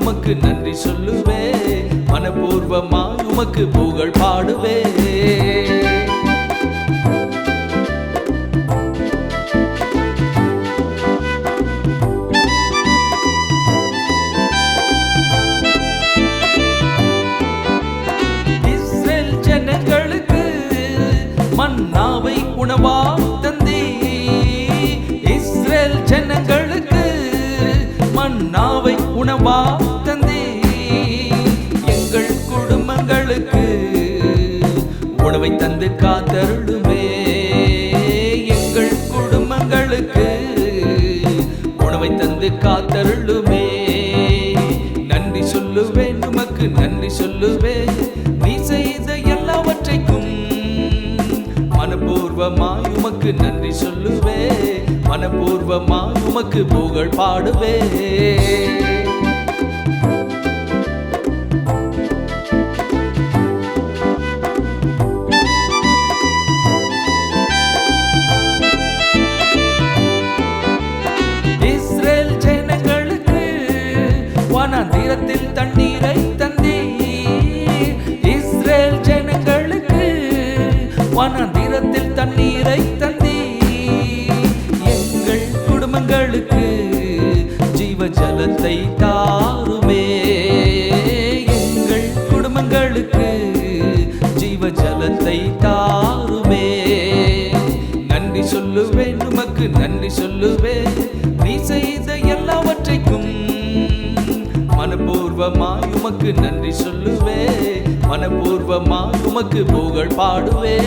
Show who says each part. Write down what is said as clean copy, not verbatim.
Speaker 1: உமக்கு நன்றி சொல்லுவே, மனப்பூர்வமாய் உமக்கு புகழ் பாடுவே. இஸ்ரேல் ஜனங்களுக்கு மன்னாவை உணவாய் தந்தீ, இஸ்ரேல் ஜனங்களுக்கு மன்னாவை உணவாய் தந்தீ. எங்கள் குடும்பங்களுக்கு உணவை தந்து காத்தருளுமே, எங்கள் குடும்பங்களுக்கு உணவை தந்து காத்தருளுமே. நன்றி சொல்லுவேன் உமக்கு நன்றி சொல்லுவேன், நீ செய்த எல்லாவற்றைக்கும் மனப்பூர்வமாய் உமக்கு நன்றி சொல்லுவே, மனப்பூர்வமாய் உமக்கு புகழ் பாடுவே. இஸ்ரேல் ஜனங்களுக்கு வனாந்திரத்தில் தண்ணீரை தந்தீ, இஸ்ரேல் ஜனங்களுக்கு வனாந்திரத்தில் தண்ணீரை தந்தீ. எங்கள் குடும்பங்களுக்கு ஜீவ ஜலத்தை தாருமே, எங்கள் குடும்பங்களுக்கு ஜீவ ஜலத்தை தாருமே. நன்றி சொல்லுவேன் உமக்கு நன்றி சொல்லுவேன், நீ செய்த எல்லாவற்றைக்கும் மனப்பூர்வமாய் உமக்கு நன்றி சொல்லுவே, மனப்பூர்வமாய் உமக்கு புகழ் பாடுவே.